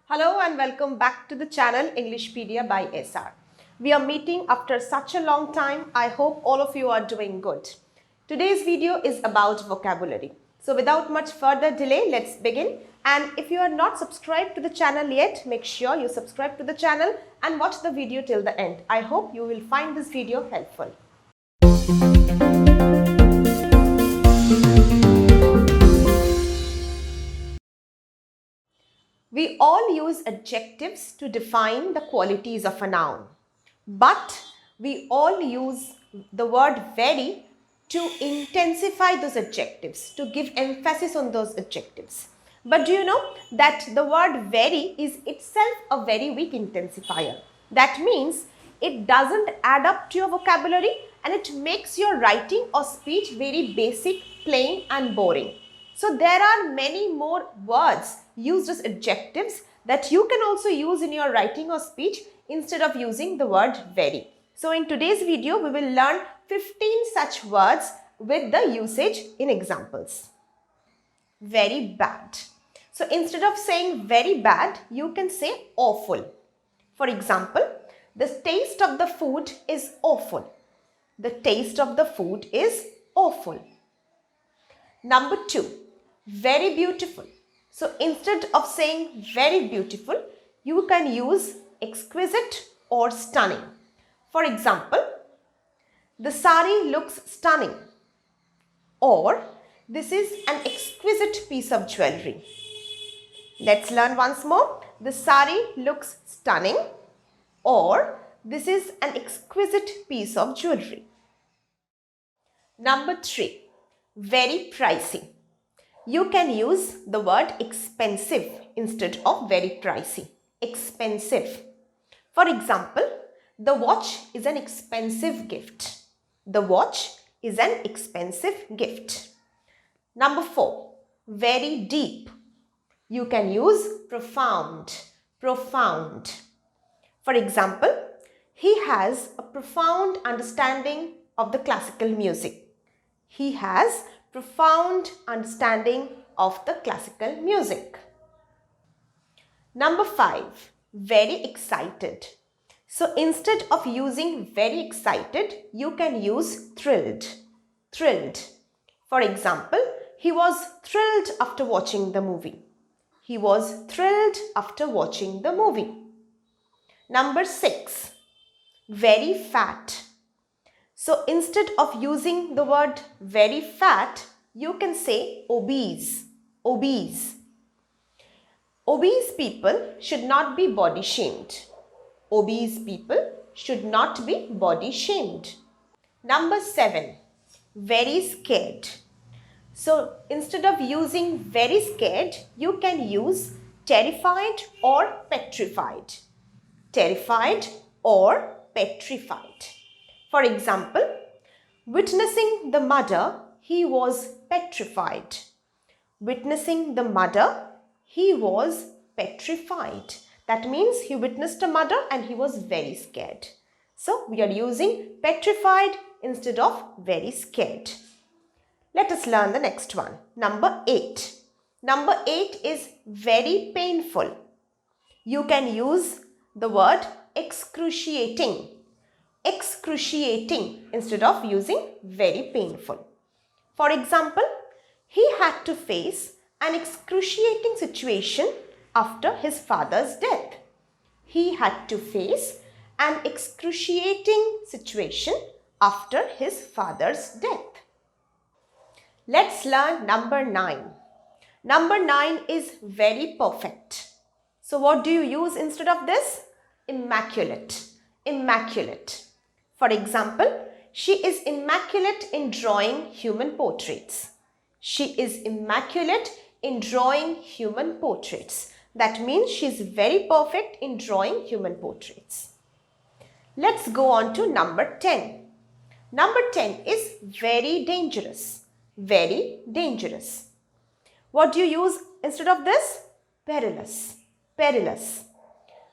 Hello and welcome back to the channel Englishpedia by SR. We are meeting after such a long time. I hope all of you are doing good. Today's video is about vocabulary. So without much further delay, let's begin. And if you are not subscribed to the channel yet, make sure you subscribe to the channel and watch the video till the end. I hope you will find this video helpful. We all use adjectives to define the qualities of a noun. But we all use the word very to intensify those adjectives, to give emphasis on those adjectives. But do you know that the word very is itself a very weak intensifier? That means it doesn't add up to your vocabulary and it makes your writing or speech very basic, plain and boring. So there are many more words used as adjectives that you can also use in your writing or speech instead of using the word very. So in today's video, we will learn 15 such words with the usage in examples. Very bad. So instead of saying very bad, you can say awful. For example, the taste of the food is awful. The taste of the food is awful. Number 2, very beautiful. So instead of saying very beautiful, you can use exquisite or stunning. For example, the sari looks stunning, or this is an exquisite piece of jewelry. Let's learn once more. The sari looks stunning, or this is an exquisite piece of jewelry. Number 3, very pricey. You can use the word expensive instead of very pricey. Expensive. For example, the watch is an expensive gift. The watch is an expensive gift. Number 4, very deep. You can use profound. Profound. For example, he has a profound understanding of the classical music. He has profound understanding of the classical music. Number 5, very excited. So instead of using very excited, you can use thrilled. Thrilled. For example, he was thrilled after watching the movie. He was thrilled after watching the movie. Number 6, very fat. So instead of using the word very fat, you can say obese. Obese. Obese people should not be body shamed. Obese people should not be body shamed. Number 7, very scared. So instead of using very scared, you can use terrified or petrified. Terrified or petrified. For example, witnessing the murder, he was petrified. Witnessing the murder, he was petrified. That means he witnessed a murder and he was very scared. So we are using petrified instead of very scared. Let us learn the next one. Number 8. Number 8 is very painful. You can use the word excruciating. Excruciating instead of using very painful. For example, he had to face an excruciating situation after his father's death. He had to face an excruciating situation after his father's death. Let's learn number 9. Number 9 is very perfect. So what do you use instead of this? Immaculate. Immaculate. For example, she is immaculate in drawing human portraits. She is immaculate in drawing human portraits. That means she is very perfect in drawing human portraits. Let's go on to number 10. Number 10 is very dangerous. Very dangerous. What do you use instead of this? Perilous. Perilous.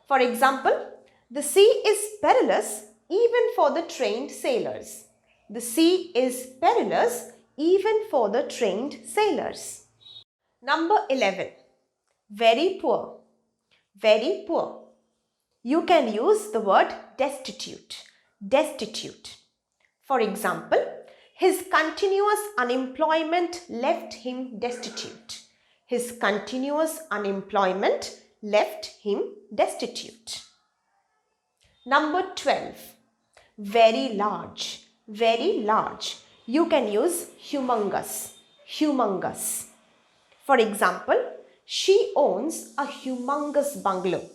For example, the sea is perilous even for the trained sailors. The sea is perilous even for the trained sailors. Number 11. Very poor. very poor. You can use the word destitute, destitute. For example, his continuous unemployment left him destitute. His continuous unemployment left him destitute. Number 12, very large, very large. You can use humongous, humongous. For example, she owns a humongous bungalow.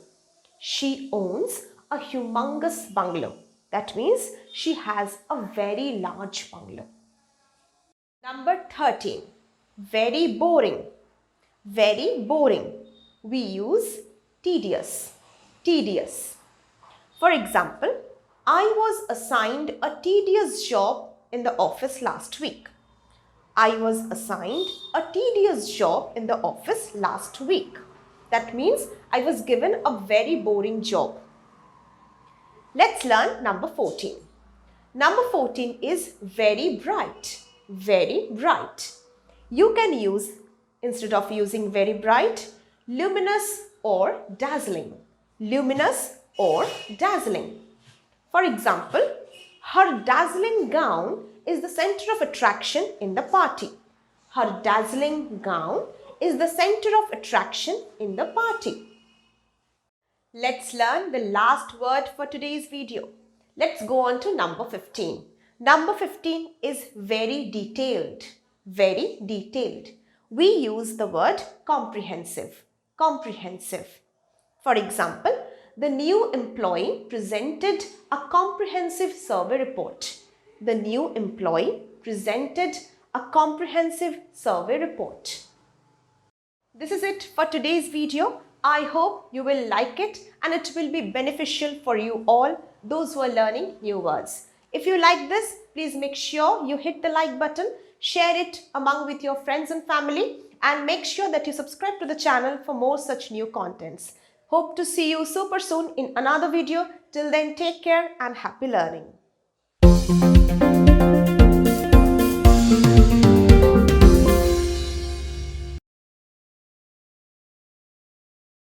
She owns a humongous bungalow. That means she has a very large bungalow. Number 13, very boring, very boring. We use tedious, tedious. For example, I was assigned a tedious job in the office last week. I was assigned a tedious job in the office last week. That means I was given a very boring job. Let's learn number 14. Number 14 is very bright, very bright. You can use, instead of using very bright, luminous or dazzling, luminous or dazzling. For example, her dazzling gown is the center of attraction in the party. Her dazzling gown is the center of attraction in the party. Let's learn the last word for today's video. Let's go on to number 15. Number 15 is very detailed, very detailed. We use the word comprehensive, comprehensive. For example, the new employee presented a comprehensive survey report. The new employee presented a comprehensive survey report. This is it for today's video. I hope you will like it and it will be beneficial for you all, those who are learning new words. If you like this, please make sure you hit the like button, share it among with your friends and family, and make sure that you subscribe to the channel for more such new contents. Hope to see you super soon in another video. Till then, take care and happy learning.